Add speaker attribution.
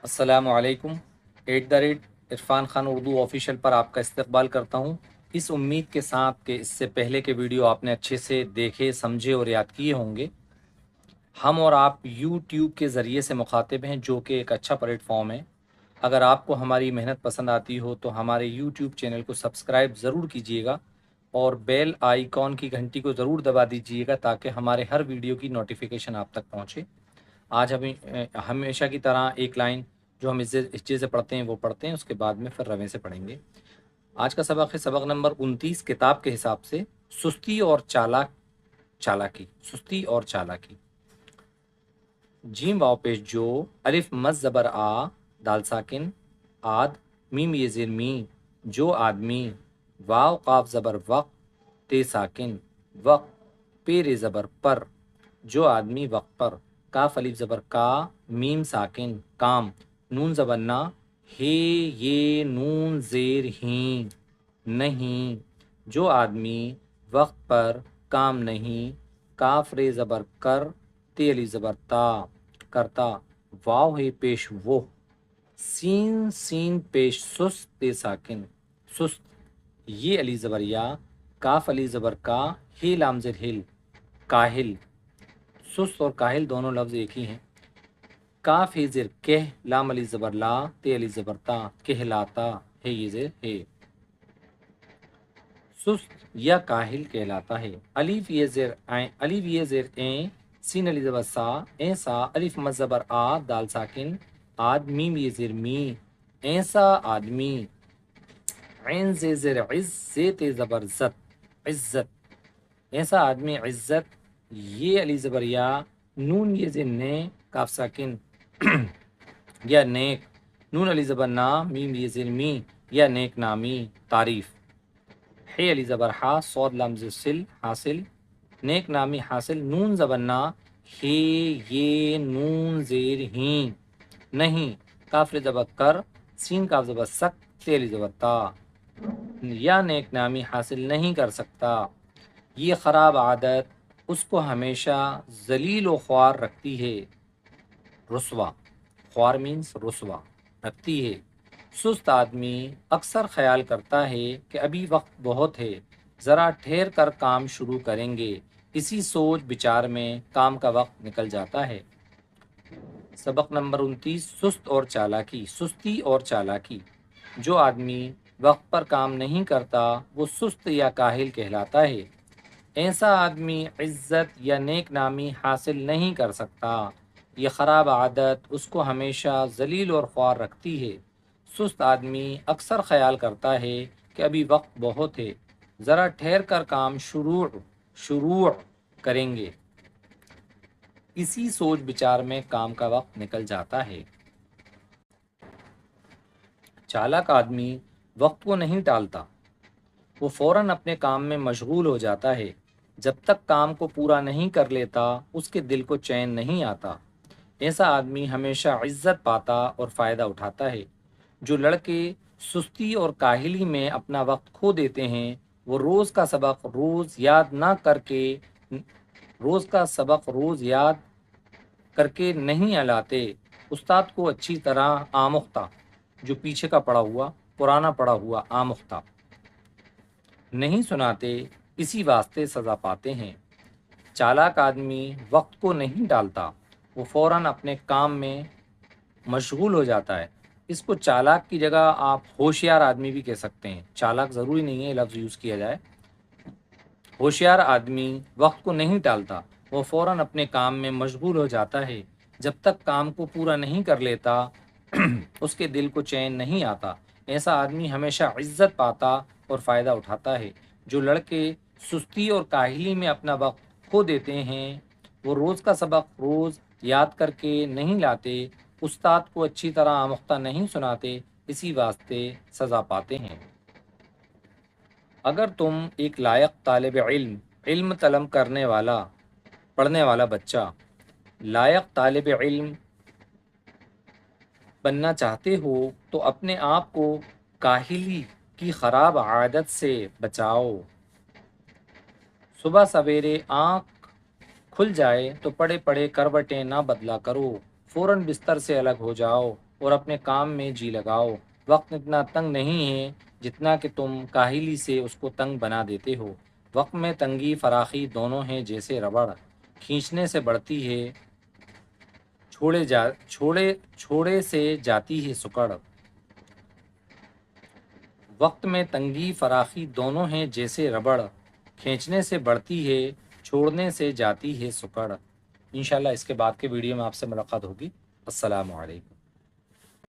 Speaker 1: अस्सलामुअलैकुम। @इरफान खान उर्दू ऑफिशियल पर आपका इस्तकबाल करता हूँ, इस उम्मीद के साथ कि इससे पहले के वीडियो आपने अच्छे से देखे, समझे और याद किए होंगे। हम और आप यूट्यूब के ज़रिए से मुखातिब हैं, जो कि एक अच्छा प्लेटफॉर्म है। अगर आपको हमारी मेहनत पसंद आती हो तो हमारे यूट्यूब चैनल को सब्सक्राइब ज़रूर कीजिएगा और बेल आइकॉन की घंटी को ज़रूर दबा दीजिएगा, ताकि हमारे हर वीडियो की नोटिफिकेशन आप तक पहुँचे। आज हम हमेशा की तरह एक लाइन जो हम इस चीज़ से पढ़ते हैं वो पढ़ते हैं, उसके बाद में फिर रवे से पढ़ेंगे। आज का सबक है सबक नंबर 29 किताब के हिसाब से, सुस्ती और चालाकी। सुस्ती और चालाकी। जीम वाव पेश जो, अलिफ मज ज़बर आ, दाल साकिन, आद, मीम ये ज़ेर मी, जो आदमी, वाव काफ ज़बर वक़, ते साकिन, वक़, पे रे ज़बर पर, जो आदमी वक्त पर, काफ अलिफ ज़बर का, मीम साकिन, काम, नून ज़बर ना, हे ये नून ज़ेर ही, नहीं, जो आदमी वक्त पर काम नहीं, काफ रे ज़बर कर, ते अली ज़बर ता, करता, वाव है पेश वो, सीन सीन पेश सुस्त, ते साकिन, सुस्त, ये अली ज़बर या, काफ अली ज़बर का, हे लाम ज़ेर हिल, काहिल। सुस्त और काहिल दोनों लफ्ज़ एक ही हैं। काफ है ज़ेर कह, लाम अली ज़बर ला, ते अली ज़बर ता, कहलाता, है ये ज़ेर है। सुस्त या काहिल कहलाता है। अलिफ ये ज़ेर ऐ, अलिफ ये ज़ेर ए, सीन अली ज़बर सा, ऐसा, अलिफ मज़ ज़बर आ, दाल साकिन, आद, मीम ये ज़ेर मी, ऐसा आदमी, ऐन ज़े ज़ेर इज़, ज़े ते ज़बर ज़त, इज़्ज़त, ऐसा आदमी, इज़्ज़त, ये अली ज़बर या, नून ये ज़ेर ने, काफ साकिन, या नेक, नून अली ज़बर ना, मीम ये ज़ेर मी, या नेक नामी, तारीफ़, हे अली ज़बर हा, सौद लाम ज़ेर सिल, हासिल, नेक नामी हासिल, नून ज़बर ना, हे ये नून ज़ेर ही, नहीं, काफ रे ज़बर कर, सीन काफ ज़बर सक, ते अली ज़बर ता, या नेक नामी हासिल नहीं कर सकता। ये ख़राब आदत उसको हमेशा जलील व ख्वार रखती है। रुस्वा, ख्वार मीन्स रुस्वा, रखती है। सुस्त आदमी अक्सर ख्याल करता है कि अभी वक्त बहुत है, ज़रा ठहर कर काम शुरू करेंगे। इसी सोच विचार में काम का वक्त निकल जाता है। सबक नंबर 29, सुस्त और चालाकी। सुस्ती और चालाकी। जो आदमी वक्त पर काम नहीं करता वो सुस्त या काहिल कहलाता है। ऐसा आदमी इज़्ज़त या नेक नामी हासिल नहीं कर सकता। ये ख़राब आदत उसको हमेशा जलील और ख्वार रखती है। सुस्त आदमी अक्सर ख्याल करता है कि अभी वक्त बहुत है, ज़रा ठहर कर काम शुरू करेंगे। इसी सोच विचार में काम का वक्त निकल जाता है। चालाक आदमी वक्त को नहीं टालता, वो फ़ौरन अपने काम में मशगूल हो जाता है। जब तक काम को पूरा नहीं कर लेता उसके दिल को चैन नहीं आता। ऐसा आदमी हमेशा इज्जत पाता और फ़ायदा उठाता है। जो लड़के सुस्ती और काहिली में अपना वक्त खो देते हैं, वो रोज़ का सबक रोज़ याद करके नहीं अलाते। उस्ताद को अच्छी तरह आमुख्ता, जो पीछे का पड़ा हुआ, पुराना पड़ा हुआ आमुख्ता नहीं सुनाते, इसी वास्ते सज़ा पाते हैं। चालाक आदमी वक्त को नहीं डालता, वो फ़ौरन अपने काम में मशगूल हो जाता है। इसको चालाक की जगह आप होशियार आदमी भी कह सकते हैं। चालाक ज़रूरी नहीं है लफ्ज़ यूज़ किया जाए। होशियार आदमी वक्त को नहीं टालता, वो फ़ौरन अपने काम में मशगूल हो जाता है। जब तक काम को पूरा नहीं कर लेता उसके दिल को चैन नहीं आता। ऐसा आदमी हमेशा इज्जत पाता और फ़ायदा उठाता है। जो लड़के सुस्ती और काहिली में अपना वक्त खो देते हैं, वो रोज़ का सबक रोज़ याद करके नहीं लाते, उस्ताद को अच्छी तरह आमुख्ता नहीं सुनाते, इसी वास्ते सज़ा पाते हैं। अगर तुम एक लायक तालिब इल्म, इल्म तलब करने वाला, पढ़ने वाला बच्चा, लायक तालिब इल्म बनना चाहते हो तो अपने आप को काहिली की ख़राब आदत से बचाओ। सुबह सवेरे आँख खुल जाए तो पड़े पड़े करवटें ना बदला करो, फ़ौरन बिस्तर से अलग हो जाओ اور اپنے کام میں جی لگاؤ۔ وقت اتنا تنگ نہیں ہے جتنا کہ تم کاہلی سے اس کو تنگ بنا دیتے ہو۔ وقت میں تنگی فراخی دونوں ہیں جیسے ربڑ، کھینچنے سے بڑھتی ہے، چھوڑے سے جاتی ہے سکڑ۔ وقت میں تنگی فراخی دونوں ہیں جیسے ربڑ، کھینچنے سے بڑھتی ہے، چھوڑنے سے جاتی ہے سکڑ۔ انشاءاللہ اس کے بعد کے ویڈیو میں آپ سے ملاقات ہوگی۔ السلام علیکم۔